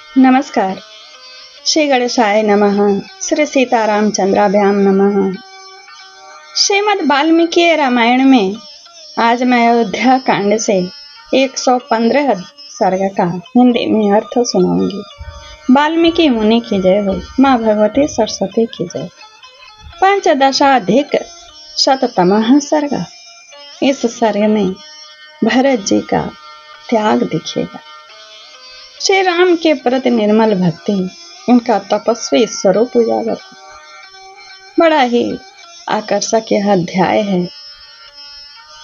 नमस्कार। श्री गणेशाय नमः। श्री सीतारामचंद्राभ्याम नमः। श्रीमद् वाल्मीकि रामायण में आज मैं अयोध्या कांड से 115 सर्ग का हिंदी में अर्थ सुनाऊंगी। वाल्मीकि मुनि की जय हो। माँ भगवती सरस्वती की जय। पंचदशाधिक शततमः सर्ग। इस सर्ग में भरत जी का त्याग दिखेगा। श्री राम के प्रति निर्मल भक्ति, उनका तपस्वी स्वरूप उजागर। बड़ा ही आकर्षक यह अध्याय है।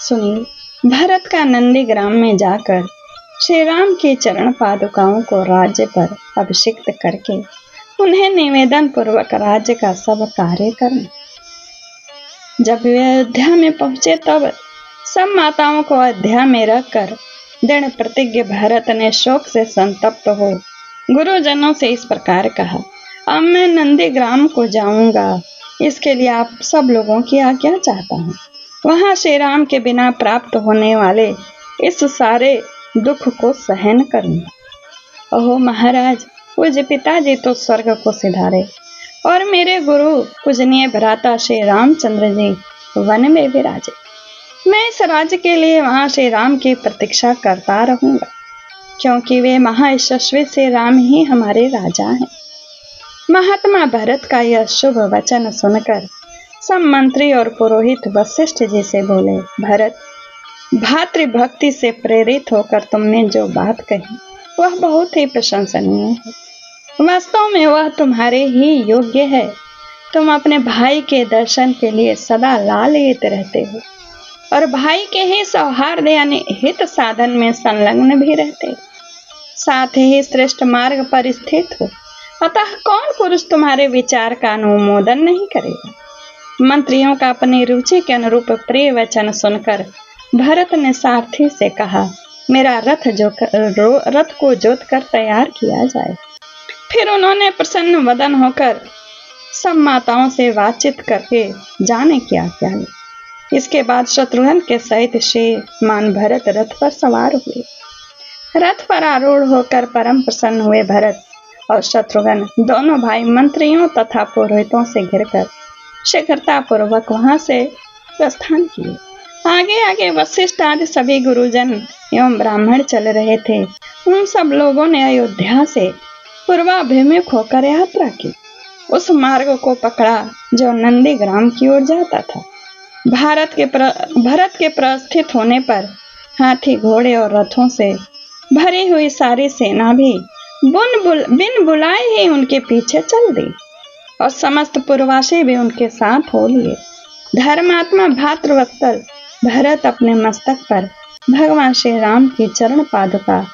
सुनिए। भरत का नंदी ग्राम में जाकर श्री राम की चरण पादुकाओं को राज्य पर अभिषिक्त करके उन्हें निवेदन पूर्वक राज्य का सब कार्य करना। जब वे अयोध्या में पहुंचे तब सब माताओं को अयोध्या में रखकर दृढ़ प्रतिज्ञ भरत ने शोक से संतप्त हो गुरुजनों से इस प्रकार कहा, अब मैं नंदी ग्राम को जाऊंगा। इसके लिए आप सब लोगों की आज्ञा चाहता हूँ। वहां श्री राम के बिना प्राप्त होने वाले इस सारे दुख को सहन करूंगा। ओहो महाराज, पूज्य पिताजी तो स्वर्ग को सिधारे और मेरे गुरु पूजनीय भ्राता श्री रामचंद्र जी वन में विराजे। मैं इस राज्य के लिए वहां श्री राम की प्रतीक्षा करता रहूंगा, क्योंकि वे महायशस्वी श्री राम ही हमारे राजा हैं। महात्मा भरत का यह शुभ वचन सुनकर सब मंत्री और पुरोहित वशिष्ठ जी से बोले, भरत, भातृभक्ति से प्रेरित होकर तुमने जो बात कही वह बहुत ही प्रशंसनीय है। वास्तव में वह तुम्हारे ही योग्य है। तुम अपने भाई के दर्शन के लिए सदा लालयित रहते हो और भाई के ही सौहार्द यानी हित साधन में संलग्न भी रहते, साथ ही श्रेष्ठ मार्ग पर स्थित हो। अतः कौन पुरुष तुम्हारे विचार का अनुमोदन नहीं करेगा। मंत्रियों का अपनी रुचि के अनुरूप प्रिय वचन सुनकर भरत ने सारथी से कहा, मेरा रथ को जोत कर तैयार किया जाए। फिर उन्होंने प्रसन्न वदन होकर सब माताओं से बातचीत करके जाने की आज्ञा ली। इसके बाद शत्रुघ्न के सहित श्रीमान भरत रथ पर सवार हुए। रथ पर आरूढ़ होकर परम प्रसन्न हुए भरत और शत्रुघ्न दोनों भाई मंत्रियों तथा पुरोहितों से घिरकर शीघ्रता पूर्वक वहां से प्रस्थान किए। आगे आगे वशिष्ठ आदि सभी गुरुजन एवं ब्राह्मण चल रहे थे। उन सब लोगों ने अयोध्या से पूर्वाभिमुख होकर यात्रा की। उस मार्ग को पकड़ा जो नंदी ग्राम की ओर जाता था। भरत के प्रस्थित होने पर हाथी, घोड़े और रथों से भरी हुई सारी सेना भी बिन बुलाए ही उनके पीछे चल दी और समस्त पुरवासी भी उनके साथ हो लिए। धर्मात्मा भातृवत्सल भरत अपने मस्तक पर भगवान श्री राम की चरण पादुका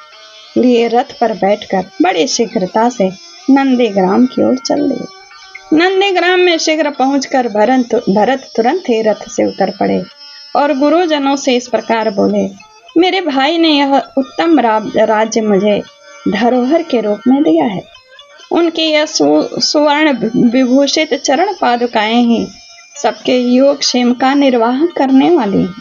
लिए रथ पर बैठकर बड़ी शीघ्रता से नंदी ग्राम की ओर चल दिए। नंदी ग्राम में शीघ्र पहुंचकर भरत तुरंत ही रथ से उतर पड़े और गुरुजनों से इस प्रकार बोले, मेरे भाई ने यह उत्तम राज्य मुझे धरोहर के रूप में दिया है। उनके यह सुवर्ण विभूषित चरण पादुकाएं ही सबके योग क्षेम का निर्वाह करने वाली हैं।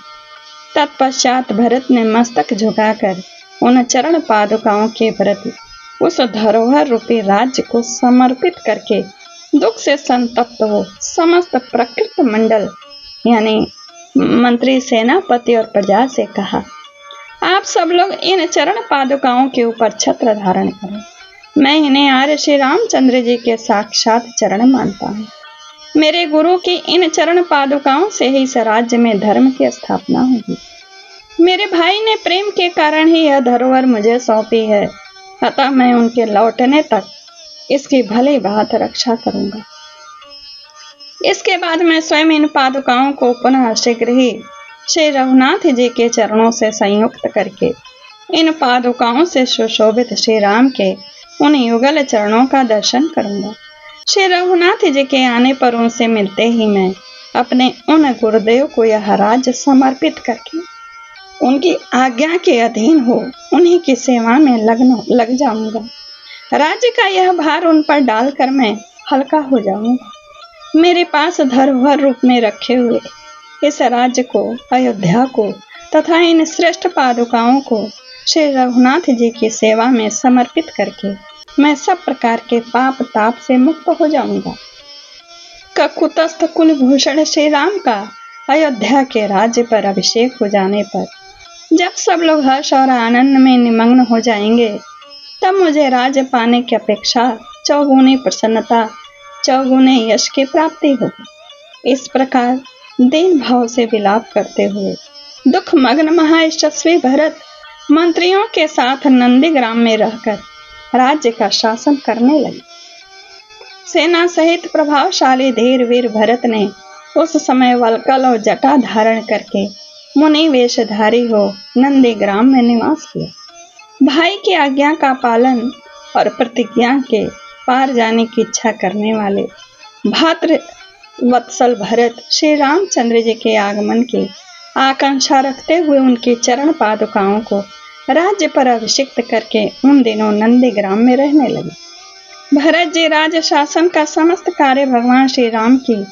तत्पश्चात भरत ने मस्तक झुकाकर उन चरण पादुकाओं के प्रति उस धरोहर रूपी राज्य को समर्पित करके दुख से संतप्त हो समस्त प्रकृत मंडल यानी मंत्री, सेनापति और प्रजा से कहा, आप सब लोग इन चरण पादुकाओं के ऊपर छत्र धारण करें। मैं इन्हें आर्य श्री रामचंद्र जी के साक्षात चरण मानता हूँ। मेरे गुरु की इन चरण पादुकाओं से ही इस राज्य में धर्म की स्थापना होगी। मेरे भाई ने प्रेम के कारण ही यह धरोहर मुझे सौंपी है, अतः मैं उनके लौटने तक इसकी भली बात रक्षा करूंगा। इसके बाद मैं स्वयं इन पादुकाओं को पुनः शीघ्र ही श्री रघुनाथ जी के चरणों से संयुक्त करके इन पादुकाओं से सुशोभित श्री राम के उन युगल चरणों का दर्शन करूंगा। श्री रघुनाथ जी के आने पर उनसे मिलते ही मैं अपने उन गुरुदेव को यह राज्य समर्पित करके उनकी आज्ञा के अधीन हो उन्हीं की सेवा में लग जाऊंगा। राज्य का यह भार उन पर डालकर मैं हल्का हो जाऊंगा। मेरे पास धरोहर रूप में रखे हुए इस राज्य को, अयोध्या को तथा इन श्रेष्ठ पादुकाओं को श्री रघुनाथ जी की सेवा में समर्पित करके मैं सब प्रकार के पाप ताप से मुक्त हो जाऊंगा। ककुतस्थ कुलभूषण श्री राम का अयोध्या के राज्य पर अभिषेक हो जाने पर जब सब लोग हर्ष और आनंद में निमग्न हो जाएंगे, तब मुझे राज्य पाने की अपेक्षा चौगुनी प्रसन्नता, चौगुने यश की प्राप्ति होगी। इस प्रकार दीन भाव से विलाप करते हुए दुख मग्न महायशस्वी भरत मंत्रियों के साथ नंदीग्राम में रहकर राज्य का शासन करने लगे। सेना सहित प्रभावशाली धीर वीर भरत ने उस समय वल्कल और जटा धारण करके मुनि वेशधारी हो नंदीग्राम में निवास किया। भाई की आज्ञा का पालन और प्रतिज्ञा के पार जाने की इच्छा करने वाले भातृ वत्सल भरत श्री रामचंद्र जी के आगमन की आकांक्षा रखते हुए उनकी चरण पादुकाओं को राज्य पर अभिषिक्त करके उन दिनों नंदीग्राम में रहने लगे। भरत जी राज्य शासन का समस्त कार्य भगवान श्री राम की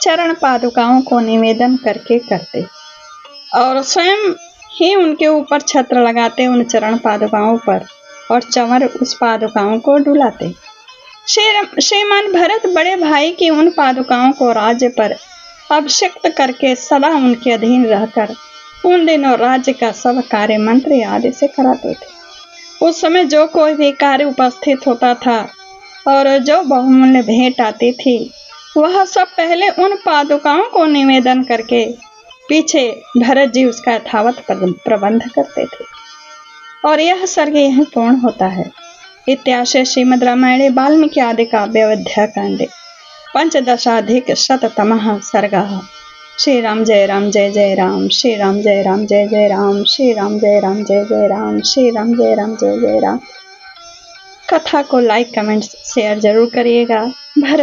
चरण पादुकाओं को निवेदन करके करते और स्वयं ही उनके ऊपर छत्र लगाते उन चरण पादुकाओं पर और चंवर उस पादुकाओं को डुलाते। श्रीमान भरत बड़े भाई की उन पादुकाओं को राज्य पर अभिषिक्त करके सदा उनके अधीन रहकर उन दिनों राज्य का सब कार्य मंत्री आदि से कराते थे। उस समय जो कोई भी कार्य उपस्थित होता था और जो बहुमूल्य भेंट आती थी, वह सब पहले उन पादुकाओं को निवेदन करके पीछे भरत जी उसका यथावत प्रबंध करते थे। और यह सर्ग यही पूर्ण होता है। इत्याशय श्रीमद् रामायणे वाल्मीकि आदि काव्य अयोध्या कांडे पंचदशाधिक शततमः सर्गः। श्री राम जय राम जय जय राम, श्री राम जय राम जय जय राम, श्री राम जय राम जय जय राम, श्री राम जय राम जय जय राम। कथा को लाइक कमेंट शेयर जरूर करिएगा। भरत